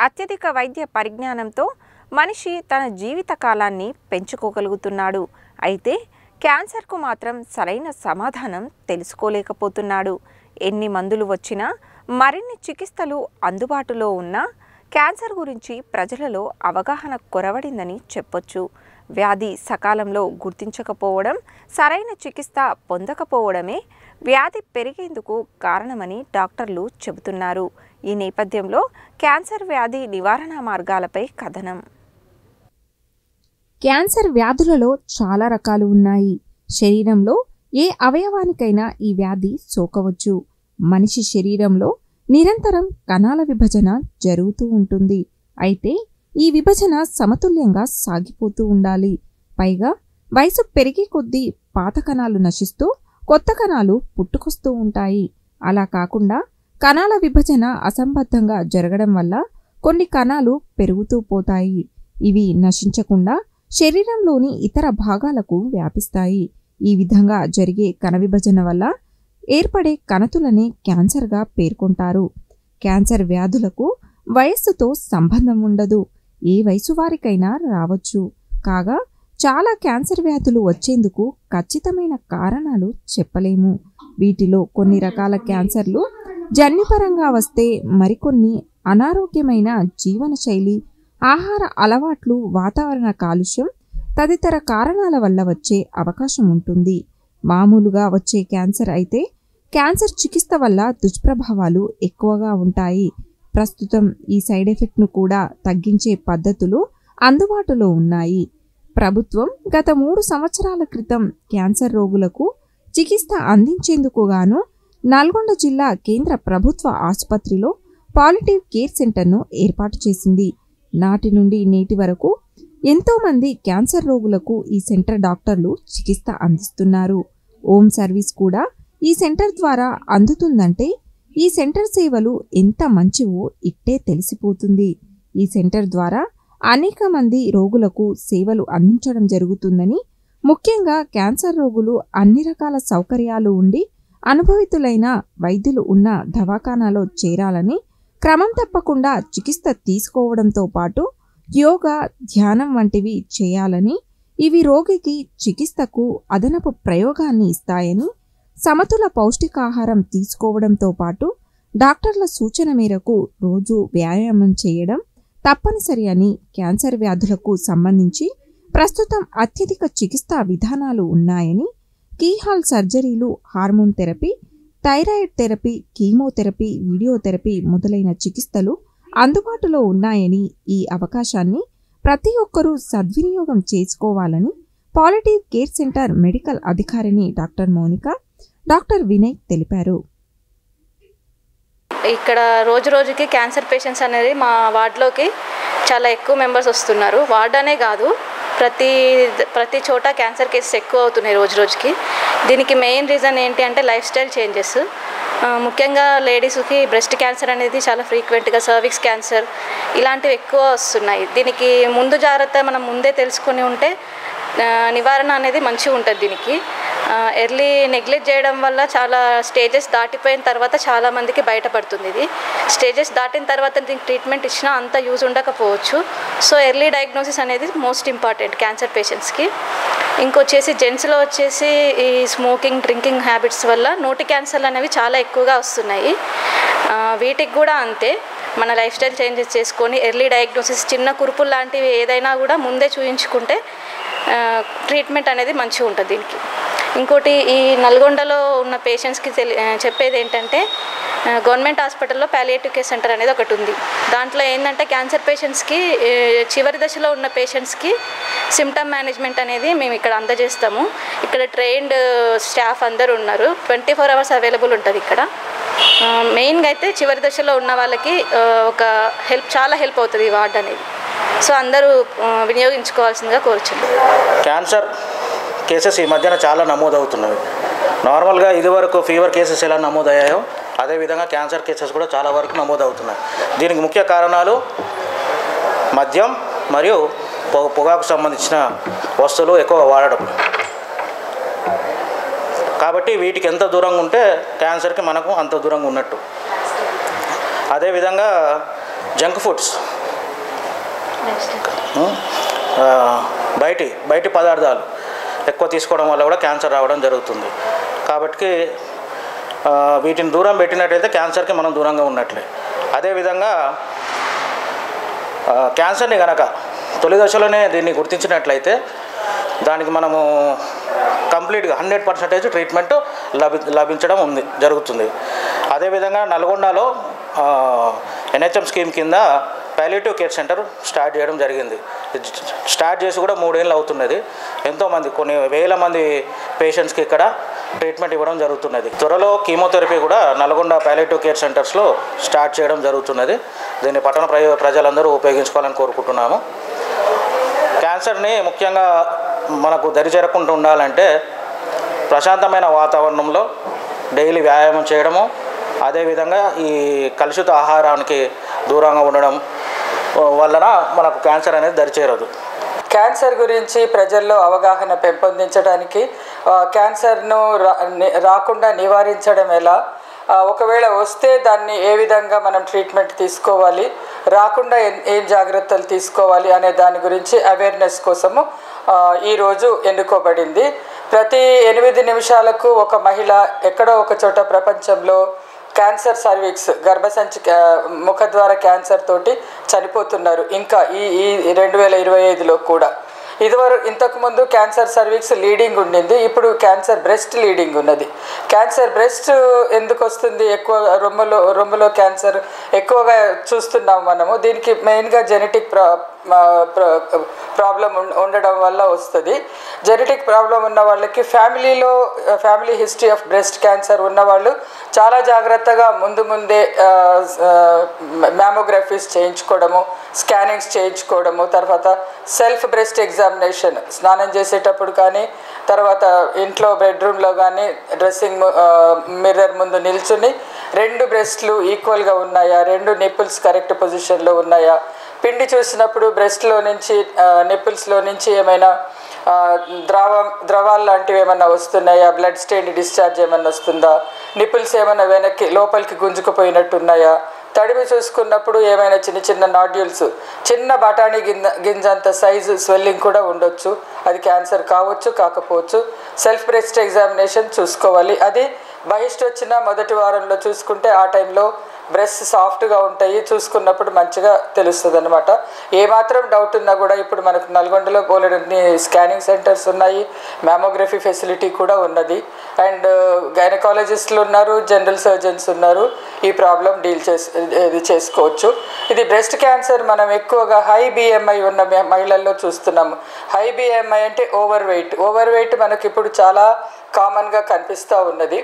అత్యధిక వైద్య పరిజ్ఞానంతో మనిషి తన జీవిత కాలాన్ని పెంచుకోగలుగుతున్నాడు. అయితే క్యాన్సర్కు మాత్రం సరైన సమాధానం తెలుసుకోలేకపోతున్నాడు. ఎన్ని మందులు వచ్చినా, మరిన్ని చికిత్సలు అందుబాటులో ఉన్నా క్యాన్సర్ గురించి ప్రజలలో అవగాహన కొరవడిందని చెప్పొచ్చు. వ్యాధి సకాలంలో గుర్తించకపోవడం, సరైన చికిత్స పొందకపోవడమే వ్యాధి పెరిగేందుకు కారణమని డాక్టర్లు చెబుతున్నారు. ఈ నేపథ్యంలో క్యాన్సర్ వ్యాధి నివారణ మార్గాలపై కథనం. క్యాన్సర్ వ్యాధులలో చాలా రకాలు ఉన్నాయి. శరీరంలో ఏ అవయవానికైనా ఈ వ్యాధి సోకవచ్చు. మనిషి శరీరంలో నిరంతరం కణాల విభజన జరుగుతూ ఉంటుంది. అయితే ఈ విభజన సమతుల్యంగా సాగిపోతూ ఉండాలి. పైగా వయసు పెరిగే కొద్దీ పాత కణాలు నశిస్తూ కొత్త కణాలు పుట్టుకొస్తూ ఉంటాయి. అలా కాకుండా కణాల విభజన అసంబద్ధంగా జరగడం వల్ల కొన్ని కణాలు పెరుగుతూ పోతాయి. ఇవి నశించకుండా శరీరంలోని ఇతర భాగాలకు వ్యాపిస్తాయి. ఈ విధంగా జరిగే కణ విభజన వల్ల ఏర్పడే కణతులనే క్యాన్సర్గా పేర్కొంటారు. క్యాన్సర్ వ్యాధులకు వయస్సుతో సంబంధం ఉండదు. ఏ వయసు వారికైనా రావచ్చు. కాగా చాలా క్యాన్సర్ వ్యాధులు వచ్చేందుకు ఖచ్చితమైన కారణాలు చెప్పలేము. వీటిలో కొన్ని రకాల క్యాన్సర్లు జన్యుపరంగా వస్తే, మరికొన్ని అనారోగ్యమైన జీవనశైలి, ఆహార అలవాట్లు, వాతావరణ కాలుష్యం తదితర కారణాల వల్ల వచ్చే అవకాశం ఉంటుంది. మామూలుగా వచ్చే క్యాన్సర్ అయితే క్యాన్సర్ చికిత్స వల్ల దుష్ప్రభావాలు ఎక్కువగా ఉంటాయి. ప్రస్తుతం ఈ సైడ్ ఎఫెక్ట్ను కూడా తగ్గించే పద్ధతులు అందుబాటులో ఉన్నాయి. ప్రభుత్వం గత 3 సంవత్సరాల క్రితం క్యాన్సర్ రోగులకు చికిత్స అందించేందుకు గాను నల్గొండ జిల్లా కేంద్ర ప్రభుత్వ ఆసుపత్రిలో పాలిటివ్ కేర్ సెంటర్ను ఏర్పాటు చేసింది. నాటి నుండి నేటి వరకు ఎంతోమంది క్యాన్సర్ రోగులకు ఈ సెంటర్ డాక్టర్లు చికిత్స అందిస్తున్నారు. హోమ్ సర్వీస్ కూడా ఈ సెంటర్ ద్వారా అందుతుందంటే ఈ సెంటర్ సేవలు ఎంత మంచివో ఇట్టే తెలిసిపోతుంది. ఈ సెంటర్ ద్వారా అనేక మంది రోగులకు సేవలు అందించడం జరుగుతుందని, ముఖ్యంగా క్యాన్సర్ రోగులు అన్ని రకాల సౌకర్యాలు ఉండి అనుభవితులైన వైద్యులు ఉన్న దవాఖానాలో చేరాలని, క్రమం తప్పకుండా చికిత్స తీసుకోవడంతో పాటు యోగా, ధ్యానం వంటివి చేయాలని, ఇవి రోగికి చికిత్సకు అదనపు ప్రయోగాన్ని ఇస్తాయని, సమతుల పౌష్టికాహారం తీసుకోవడంతో పాటు డాక్టర్ల సూచన మేరకు రోజు వ్యాయామం చేయడం తప్పనిసరి అని, క్యాన్సర్ వ్యాధులకు సంబంధించి ప్రస్తుతం అత్యధిక చికిత్సా విధానాలు ఉన్నాయని, కీహాల్ సర్జరీలు, hormone therapy, thyroid therapy, chemotherapy, video therapy మొదలైన చికిత్సలు అందుబాటులో ఉన్నాయని, ఈ అవకాశాన్ని ప్రతి ఒక్కరూ సద్వినియోగం చేసుకోవాలని పాలిటివ్ కేర్ సెంటర్ మెడికల్ అధికారిని డాక్టర్ మౌనిక, డాక్టర్ వినయ్ తెలిపారు. ఇక్కడ రోజు రోజుకి క్యాన్సర్ పేషెంట్స్ అనేది మా వార్డులోకి చాలా ఎక్కువ మెంబర్స్ వస్తున్నారు. వార్డ్ అనే కాదు, ప్రతి చోట క్యాన్సర్ కేసెస్ ఎక్కువ అవుతున్నాయి రోజు రోజుకి. దీనికి మెయిన్ రీజన్ ఏంటి అంటే లైఫ్ స్టైల్ చేంజెస్. ముఖ్యంగా లేడీస్కి బ్రెస్ట్ క్యాన్సర్ అనేది చాలా ఫ్రీక్వెంట్గా, సర్విక్స్ క్యాన్సర్ ఇలాంటివి ఎక్కువ వస్తున్నాయి. దీనికి ముందు జాగ్రత్త మనం ముందే తెలుసుకొని ఉంటే నివారణ అనేది మంచిగా ఉంటుంది. దీనికి ఎర్లీ నెగ్లెక్ట్ చేయడం వల్ల చాలా స్టేజెస్ దాటిపోయిన తర్వాత చాలామందికి బయటపడుతుంది. ఇది స్టేజెస్ దాటిన తర్వాత దీనికి ట్రీట్మెంట్ ఇచ్చినా అంత యూజ్ ఉండకపోవచ్చు. సో ఎర్లీ డయాగ్నోసిస్ అనేది మోస్ట్ ఇంపార్టెంట్ క్యాన్సర్ పేషెంట్స్కి. ఇంకొచ్చేసి జెంట్స్లో వచ్చేసి ఈ స్మోకింగ్, డ్రింకింగ్ హ్యాబిట్స్ వల్ల నోటి క్యాన్సర్లు అనేవి చాలా ఎక్కువగా వస్తున్నాయి. వీటికి కూడా అంతే, మన లైఫ్ స్టైల్ చేంజెస్ చేసుకొని ఎర్లీ డయాగ్నోసిస్, చిన్న కురుపులు లాంటివి ఏదైనా కూడా ముందే చూయించుకుంటే ట్రీట్మెంట్ అనేది మంచిగా ఉంటుంది దీనికి. ఇంకోటి, ఈ నల్గొండలో ఉన్న పేషెంట్స్కి చెప్పేది ఏంటంటే గవర్నమెంట్ హాస్పిటల్లో పాలియేటివ్ కేర్ సెంటర్ అనేది ఒకటి ఉంది. దాంట్లో ఏంటంటే క్యాన్సర్ పేషెంట్స్కి, చివరి దశలో ఉన్న పేషెంట్స్కి సిమ్టమ్ మేనేజ్మెంట్ అనేది మేము ఇక్కడ అందజేస్తాము. ఇక్కడ ట్రైన్డ్ స్టాఫ్ అందరూ ఉన్నారు. 24 hours అవైలబుల్ ఉంటుంది ఇక్కడ. మెయిన్గా అయితే చివరి దశలో ఉన్న వాళ్ళకి చాలా హెల్ప్ అవుతుంది ఈ వార్డ్ అనేది. సో అందరూ వినియోగించుకోవాల్సిందిగా కోరుచున్నాను. క్యాన్సర్ కేసెస్ ఈ మధ్యన చాలా నమోదవుతున్నవి. నార్మల్గా ఇదివరకు ఫీవర్ కేసెస్ ఎలా నమోదయ్యాయో అదేవిధంగా క్యాన్సర్ కేసెస్ కూడా చాలా వరకు నమోదవుతున్నాయి. దీనికి ముఖ్య కారణాలు మద్యం మరియు పొగాకు సంబంధించిన వస్తువులు ఎక్కువ వాడడం. కాబట్టి వీటికి ఎంత దూరంగా ఉంటే క్యాన్సర్కి మనకు అంత దూరంగా ఉన్నట్టు. అదేవిధంగా జంక్ ఫుడ్స్, బయటి పదార్థాలు ఎక్కువ తీసుకోవడం వల్ల కూడా క్యాన్సర్ రావడం జరుగుతుంది. కాబట్టి వీటిని దూరం పెట్టినట్లయితే క్యాన్సర్కి మనం దూరంగా ఉన్నట్లే. అదేవిధంగా క్యాన్సర్ని కనుక తొలి దశలోనే దీన్ని గుర్తించినట్లయితే దానికి మనము కంప్లీట్గా 100% ట్రీట్మెంట్ లభించడం జరుగుతుంది. అదేవిధంగా నల్గొండలో NHM స్కీమ్ కింద పాలియేటివ్ కేర్ సెంటర్ స్టార్ట్ చేయడం జరిగింది. స్టార్ట్ చేసి కూడా 3 ఏళ్ళు అవుతున్నది. ఎంతోమంది కొన్ని వేల మంది పేషెంట్స్కి ఇక్కడ ట్రీట్మెంట్ ఇవ్వడం జరుగుతున్నది. త్వరలో కీమోథెరపీ కూడా నల్గొండ పాలియేటివ్ కేర్ సెంటర్స్లో స్టార్ట్ చేయడం జరుగుతున్నది. దీన్ని పట్టణ ప్రజలందరూ ఉపయోగించుకోవాలని కోరుకుంటున్నాము. క్యాన్సర్ని ముఖ్యంగా మనకు దరిచేరకుండా ఉండాలంటే ప్రశాంతమైన వాతావరణంలో డైలీ వ్యాయామం చేయడము, అదేవిధంగా ఈ కలుషిత ఆహారానికి దూరంగా ఉండడం వలన మనకు క్యాన్సర్ అనేది దరిచేరదు. క్యాన్సర్ గురించి ప్రజల్లో అవగాహన పెంపొందించడానికి, క్యాన్సర్ను రాకుండా నివారించడం ఎలా, ఒకవేళ వస్తే దాన్ని ఏ విధంగా మనం ట్రీట్మెంట్ తీసుకోవాలి, రాకుండా ఏం జాగ్రత్తలు తీసుకోవాలి అనే దాని గురించి అవేర్నెస్ కోసము ఈరోజు ఎన్నుకోబడింది. ప్రతి 8 నిమిషాలకు ఒక మహిళ ఎక్కడో ఒక చోట ప్రపంచంలో క్యాన్సర్ సర్వీక్స్, గర్భసంచి ముఖద్వార క్యాన్సర్ తోటి చనిపోతున్నారు. ఇంకా ఈ 2025లో కూడా. ఇంతకుముందు క్యాన్సర్ సర్వీక్స్ లీడింగ్ ఉండింది, ఇప్పుడు క్యాన్సర్ బ్రెస్ట్ లీడింగ్ ఉన్నది. క్యాన్సర్ బ్రెస్ట్ ఎందుకు వస్తుంది? ఎక్కువ రొమ్ములో క్యాన్సర్ ఎక్కువగా చూస్తున్నాము మనము. దీనికి మెయిన్గా జెనెటిక్ ప్రాబ్లం ఉండడం వల్ల వస్తుంది. జెనెటిక్ ప్రాబ్లం ఉన్న వాళ్ళకి family history of breast cancer ఉన్నవాళ్ళు చాలా జాగ్రత్తగా ముందే మ్యామోగ్రఫీస్ చేయించుకోవడము, స్కానింగ్స్ చేయించుకోవడము, తర్వాత సెల్ఫ్ బ్రెస్ట్ ఎగ్జామినేషన్ స్నానం చేసేటప్పుడు కానీ, తర్వాత ఇంట్లో బెడ్రూమ్లో కానీ డ్రెస్సింగ్ మిర్రర్ ముందు నిల్చుని 2 బ్రెస్ట్లు ఈక్వల్గా ఉన్నాయా, 2 నిప్పుల్స్ కరెక్ట్ పొజిషన్లో ఉన్నాయా, పిండి చూసినప్పుడు బ్రెస్ట్లో నుంచి నిప్పుల్స్లో నుంచి ఏమైనా ద్రవాలు లాంటివి ఏమైనా వస్తున్నాయా, బ్లడ్ స్టెయిన్ డిశ్చార్జ్ ఏమైనా వస్తుందా, నిప్పుల్స్ ఏమైనా వెనక్కి లోపలికి గుంజుకుపోయినట్టున్నాయా, తడిమి చూసుకున్నప్పుడు ఏమైనా చిన్న నాడ్యూల్స్, చిన్న బఠానీ గింజంత సైజు స్వెల్లింగ్ కూడా ఉండొచ్చు. అది క్యాన్సర్ కావచ్చు, కాకపోవచ్చు. సెల్ఫ్ బ్రెస్ట్ ఎగ్జామినేషన్ చూసుకోవాలి. అది బహిష్టు వచ్చిన మొదటి వారంలో చూసుకుంటే ఆ టైంలో బ్రెస్ట్ సాఫ్ట్గా ఉంటాయి. చూసుకున్నప్పుడు మంచిగా తెలుస్తుంది అనమాట. ఏమాత్రం డౌట్ ఉన్నా కూడా ఇప్పుడు మనకు నల్గొండలో బోలెడన్ని స్కానింగ్ సెంటర్స్ ఉన్నాయి, మ్యామోగ్రఫీ ఫెసిలిటీ కూడా ఉన్నది. అండ్ గైనకాలజిస్టులు ఉన్నారు, జనరల్ సర్జన్స్ ఉన్నారు. ఈ ప్రాబ్లం చేసుకోవచ్చు. ఇది బ్రెస్ట్ క్యాన్సర్ మనం ఎక్కువగా హై BMI ఉన్న మహిళల్లో చూస్తున్నాము. హై BMI అంటే ఓవర్ వెయిట్ మనకి ఇప్పుడు చాలా కామన్గా కనిపిస్తూ ఉన్నది.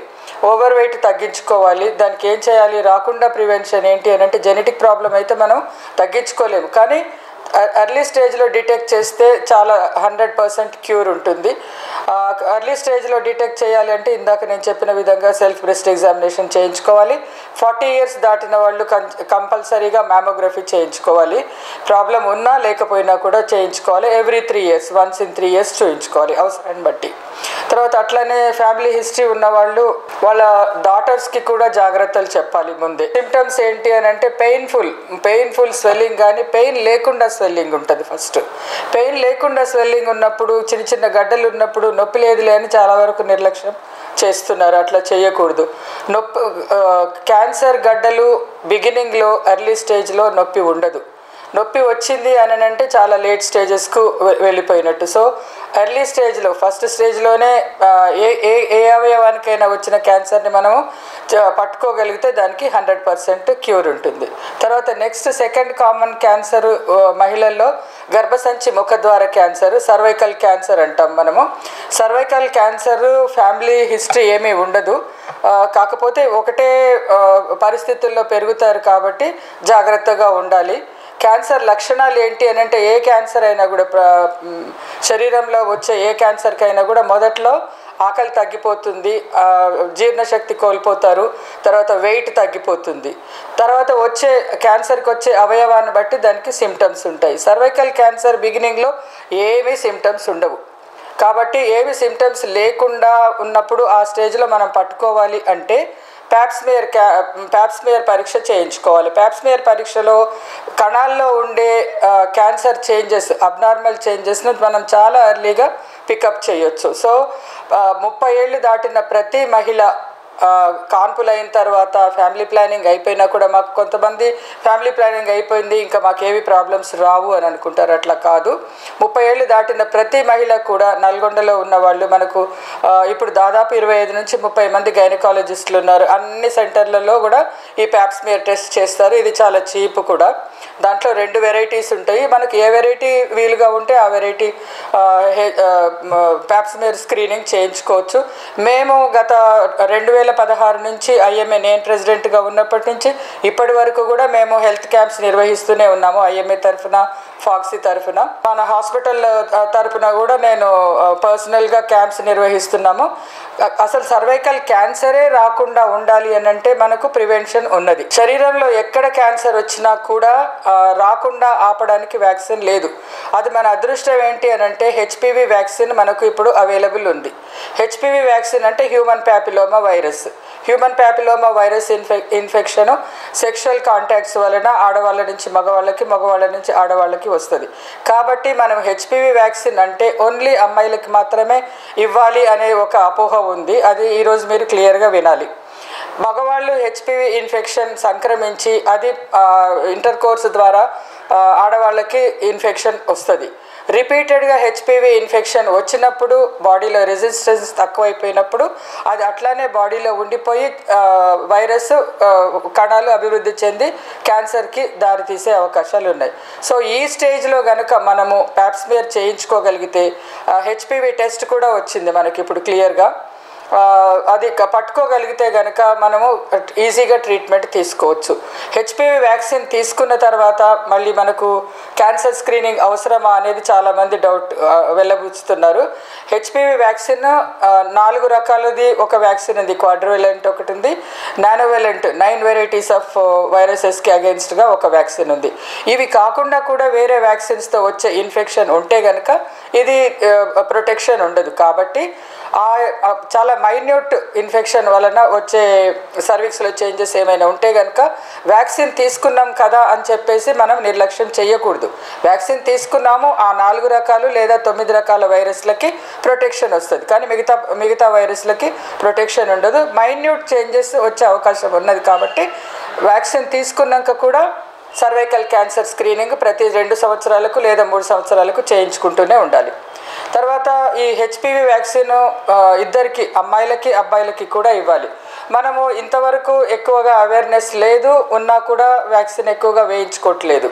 ఓవర్ వెయిట్ తగ్గించుకోవాలి. దానికి ఏం చేయాలి? రాకుండా ప్రివెన్షన్ ఏంటి అని అంటే జెనెటిక్ ప్రాబ్లం అయితే మనం తగ్గించుకోలేము, కానీ ఎర్లీ స్టేజ్లో డిటెక్ట్ చేస్తే చాలా 100% క్యూర్ ఉంటుంది. ఎర్లీ స్టేజ్లో డిటెక్ట్ చేయాలి అంటే ఇందాక నేను చెప్పిన విధంగా సెల్ఫ్ బ్రెస్ట్ ఎగ్జామినేషన్ చేయించుకోవాలి. 40 years దాటిన వాళ్ళు కంపల్సరీగా మ్యామోగ్రఫీ చేయించుకోవాలి. ప్రాబ్లం ఉన్నా లేకపోయినా కూడా చేయించుకోవాలి. Every 3 years, once in 3 years చూయించుకోవాలి అవసరాన్ని బట్టి. తర్వాత అట్లనే ఫ్యామిలీ హిస్టరీ ఉన్నవాళ్ళు వాళ్ళ డాటర్స్కి కూడా జాగ్రత్తలు చెప్పాలి ముందే. సిమ్టమ్స్ ఏంటి అని అంటే పెయిన్ఫుల్ స్వెల్లింగ్, కానీ పెయిన్ లేకుండా స్వెల్లింగ్ ఉంటుంది. ఫస్ట్ పెయిన్ లేకుండా స్వెల్లింగ్ ఉన్నప్పుడు, చిన్న గడ్డలు ఉన్నప్పుడు నొప్పి లేదులే అని చాలా వరకు నిర్లక్ష్యం చేస్తున్నారు. అట్లా చేయకూడదు. క్యాన్సర్ గడ్డలు బిగినింగ్లో ఎర్లీ స్టేజ్లో నొప్పి ఉండదు. నొప్పి వచ్చింది అని అంటే చాలా లేట్ స్టేజెస్కు వెళ్ళిపోయినట్టు. సో ఎర్లీ స్టేజ్లో, ఫస్ట్ స్టేజ్లోనే ఏ అవయవానికైనా వచ్చిన క్యాన్సర్ని మనము పట్టుకోగలిగితే దానికి 100% క్యూర్ ఉంటుంది. తర్వాత నెక్స్ట్ సెకండ్ కామన్ క్యాన్సర్ మహిళల్లో గర్భసంచి ముఖద్వార క్యాన్సర్, సర్వైకల్ క్యాన్సర్ అంటాం మనము. సర్వైకల్ క్యాన్సర్ ఫ్యామిలీ హిస్టరీ ఏమీ ఉండదు, కాకపోతే ఒకటే పరిస్థితుల్లో పెరుగుతారు కాబట్టి జాగ్రత్తగా ఉండాలి. క్యాన్సర్ లక్షణాలు ఏంటి అని అంటే ఏ క్యాన్సర్ అయినా కూడా, శరీరంలో వచ్చే ఏ క్యాన్సర్కైనా కూడా మొదట్లో ఆకలి తగ్గిపోతుంది, జీర్ణశక్తి కోల్పోతారు, తర్వాత వెయిట్ తగ్గిపోతుంది. తర్వాత క్యాన్సర్కి వచ్చే అవయవాన్ని బట్టి దానికి సిమ్టమ్స్ ఉంటాయి. సర్వైకల్ క్యాన్సర్ బిగినింగ్లో ఏమీ సిమ్టమ్స్ ఉండవు. కాబట్టి ఏమి సిమ్టమ్స్ లేకుండా ఉన్నప్పుడు ఆ స్టేజ్లో మనం పట్టుకోవాలి అంటే ప్యాప్స్మియర్ పరీక్ష చేయించుకోవాలి. ప్యాప్స్మియర్ పరీక్షలో కణాల్లో ఉండే క్యాన్సర్ చేంజెస్, అబ్నార్మల్ చేంజెస్ను మనం చాలా ఎర్లీగా పికప్ చేయొచ్చు. సో 30 ఏళ్ళు దాటిన ప్రతి మహిళ కాన్పులు అయిన తర్వాత ఫ్యామిలీ ప్లానింగ్ అయిపోయినా కూడా, మాకు కొంతమంది ఫ్యామిలీ ప్లానింగ్ అయిపోయింది ఇంకా మాకేవి ప్రాబ్లమ్స్ రావు అని అనుకుంటారు. అట్లా కాదు. 30 ఏళ్ళు దాటిన ప్రతి మహిళ కూడా, నల్గొండలో ఉన్న వాళ్ళు మనకు ఇప్పుడు దాదాపు 25 నుంచి 30 మంది గైనకాలజిస్టులు ఉన్నారు. అన్ని సెంటర్లలో కూడా ఈ ప్యాప్స్మియర్ టెస్ట్ చేస్తారు. ఇది చాలా చీప్ కూడా. దాంట్లో 2 వెరైటీస్ ఉంటాయి. మనకి ఏ వెరైటీ వీలుగా ఉంటే ఆ వెరైటీ ప్యాప్స్మియర్ స్క్రీనింగ్ చేయించుకోవచ్చు. మేము గత 2016 నుంచి ఐఎంఏ, నేను ప్రెసిడెంట్గా ఉన్నప్పటి నుంచి ఇప్పటి వరకు కూడా మేము హెల్త్ క్యాంప్స్ నిర్వహిస్తూనే ఉన్నాము. ఐఎంఏ తరఫున, ఫాక్సీ తరఫున, మన హాస్పిటల్ తరఫున కూడా నేను పర్సనల్గా క్యాంప్స్ నిర్వహిస్తున్నాము. అసలు సర్వైకల్ క్యాన్సరే రాకుండా ఉండాలి అని అంటే మనకు ప్రివెన్షన్ ఉన్నది. శరీరంలో ఎక్కడ క్యాన్సర్ వచ్చినా కూడా రాకుండా ఆపడానికి వ్యాక్సిన్ లేదు. అది మన అదృష్టం ఏంటి అని అంటే హెచ్పివి వ్యాక్సిన్ మనకు ఇప్పుడు అవైలబుల్ ఉంది. హెచ్పివి వ్యాక్సిన్ అంటే human papilloma virus. Human papilloma virus infection sexual contacts వలన ఆడవాళ్ళ నుంచి మగవాళ్ళకి, మగవాళ్ళ నుంచి ఆడవాళ్ళకి వస్తుంది. కాబట్టి మనం హెచ్పివి వ్యాక్సిన్ అంటే ఓన్లీ అమ్మాయిలకి మాత్రమే ఇవ్వాలి అనే ఒక అపోహ ఉంది. అది ఈరోజు మీరు క్లియర్గా వినాలి. మగవాళ్ళు హెచ్పివి ఇన్ఫెక్షన్ సంక్రమించి అది ఇంటర్ కోర్స్ ద్వారా ఆడవాళ్ళకి ఇన్ఫెక్షన్ వస్తుంది. రిపీటెడ్గా హెచ్పివి ఇన్ఫెక్షన్ వచ్చినప్పుడు బాడీలో రెసిస్టెన్స్ తక్కువైపోయినప్పుడు అది అట్లానే బాడీలో ఉండిపోయి వైరస్ కణాలు అభివృద్ధి చెంది క్యాన్సర్కి దారితీసే అవకాశాలు ఉన్నాయి. సో ఈ స్టేజ్లో కనుక మనము ప్యాప్స్మియర్ చేయించుకోగలిగితే, హెచ్పివి టెస్ట్ కూడా వచ్చింది మనకి ఇప్పుడు క్లియర్గా, అది పట్టుకోగలిగితే కనుక మనము ఈజీగా ట్రీట్మెంట్ తీసుకోవచ్చు. హెచ్పివి వ్యాక్సిన్ తీసుకున్న తర్వాత మళ్ళీ మనకు క్యాన్సర్ స్క్రీనింగ్ అవసరమా అనేది చాలామంది డౌట్ వెళ్ళబుచ్చుతున్నారు. హెచ్పివి వ్యాక్సిన్ 4 రకాలది ఒక వ్యాక్సిన్ ఉంది. క్వాడ్రివెలెంట్ ఒకటి ఉంది, నానోవెలెంట్ 9 వెరైటీస్ ఆఫ్ వైరసెస్కి అగెన్స్ట్గా ఒక వ్యాక్సిన్ ఉంది. ఇవి కాకుండా కూడా వేరే వ్యాక్సిన్స్తో వచ్చే ఇన్ఫెక్షన్ ఉంటే కనుక ఇది ప్రొటెక్షన్ ఉండదు. కాబట్టి చాలా మైన్యూట్ ఇన్ఫెక్షన్ వలన వచ్చే సర్వీక్స్లో చేంజెస్ ఏమైనా ఉంటే కనుక వ్యాక్సిన్ తీసుకున్నాం కదా అని చెప్పేసి మనం నిర్లక్ష్యం చేయకూడదు. వ్యాక్సిన్ తీసుకున్నాము, ఆ 4 రకాలు లేదా 9 రకాల వైరస్లకి ప్రొటెక్షన్ వస్తుంది, కానీ మిగతా వైరస్లకి ప్రొటెక్షన్ ఉండదు. మైన్యూట్ చేంజెస్ వచ్చే అవకాశం ఉన్నది. కాబట్టి వ్యాక్సిన్ తీసుకున్నాక కూడా సర్వైకల్ క్యాన్సర్ స్క్రీనింగ్ ప్రతి 2 సంవత్సరాలకు లేదా 3 సంవత్సరాలకు చేయించుకుంటూనే ఉండాలి. తర్వాత ఈ హెచ్పివి వ్యాక్సిన్ ఇద్దరికి, అమ్మాయిలకి అబ్బాయిలకి కూడా ఇవ్వాలి. మనము ఇంతవరకు ఎక్కువగా అవేర్నెస్ లేదు, ఉన్నా కూడా వ్యాక్సిన్ ఎక్కువగా వేయించుకోవట్లేదు.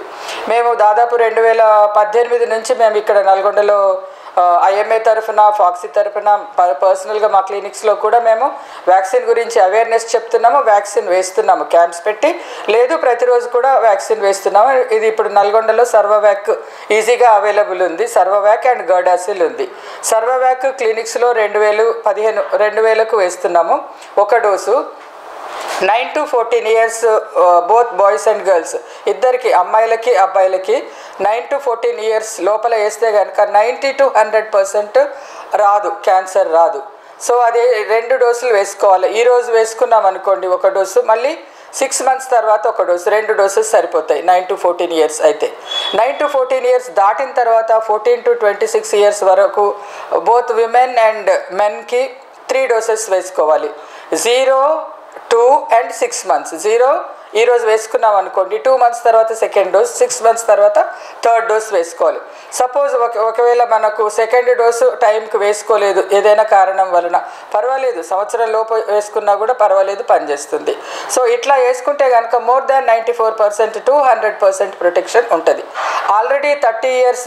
మేము దాదాపు 2018 నుంచి మేము ఇక్కడ నల్గొండలో ఐఎంఏ తరఫున, ఫాక్సీ తరఫున, పర్సనల్గా మా క్లినిక్స్లో కూడా మేము వ్యాక్సిన్ గురించి అవేర్నెస్ చెప్తున్నాము, వ్యాక్సిన్ వేస్తున్నాము క్యాంప్స్ పెట్టి. లేదు, ప్రతిరోజు కూడా వ్యాక్సిన్ వేస్తున్నాము. ఇది ఇప్పుడు నల్గొండలో సర్వవ్యాక్ ఈజీగా అవైలబుల్ ఉంది. సర్వవ్యాక్ అండ్ గర్డాసిల్ ఉంది. సర్వవ్యాక్ క్లినిక్స్లో 2000కు వేస్తున్నాము ఒక dose. 9 to 14 years both boys and girls ఇద్దరికి, అమ్మాయిలకి అబ్బాయిలకి 9 to 14 years లోపల వేస్తే కనుక 90 to 100% రాదు, క్యాన్సర్ రాదు. సో అది 2 డోసులు వేసుకోవాలి. ఈరోజు వేసుకున్నాం అనుకోండి ఒక డోసు, మళ్ళీ 6 months తర్వాత ఒక డోసు, 2 డోసెస్ సరిపోతాయి 9 to 14 years అయితే. 9 to 14 years దాటిన తర్వాత 14 to 26 years వరకు బోత్ విమెన్ అండ్ మెన్కి 3 డోసెస్ వేసుకోవాలి. 0, 2 and 6 months. 0 ఈరోజు వేసుకున్నాం అనుకోండి, 2 months తర్వాత సెకండ్ డోస్, 6 months తర్వాత థర్డ్ డోస్ వేసుకోవాలి. సపోజ్ ఒకవేళ మనకు సెకండ్ డోసు టైంకి వేసుకోలేదు ఏదైనా కారణం వలన, పర్వాలేదు, సంవత్సరం లోపు వేసుకున్నా కూడా పర్వాలేదు, పనిచేస్తుంది. సో ఇట్లా వేసుకుంటే కనుక more than 94% to 100% ప్రొటెక్షన్ ఉంటుంది. ఆల్రెడీ 30 years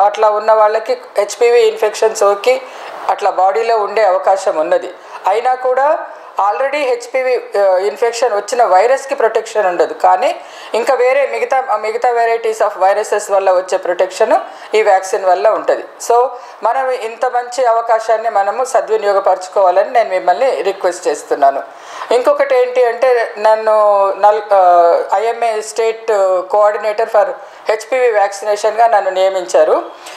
అట్లా ఉన్న వాళ్ళకి హెచ్పివి ఇన్ఫెక్షన్ సోకి అట్లా బాడీలో ఉండే అవకాశం ఉన్నది. అయినా కూడా ఆల్రెడీ హెచ్పివి ఇన్ఫెక్షన్ వచ్చిన వైరస్కి ప్రొటెక్షన్ ఉండదు, కానీ ఇంకా వేరే మిగతా వెరైటీస్ ఆఫ్ వైరసెస్ వల్ల వచ్చే ప్రొటెక్షన్ ఈ వ్యాక్సిన్ వల్ల ఉంటుంది. సో మనం ఇంత మంచి అవకాశాన్ని మనము సద్వినియోగపరచుకోవాలని నేను మిమ్మల్ని రిక్వెస్ట్ చేస్తున్నాను. ఇంకొకటి ఏంటి అంటే, నన్ను IMA state coordinator for HPV వ్యాక్సినేషన్గా నన్ను నియమించారు.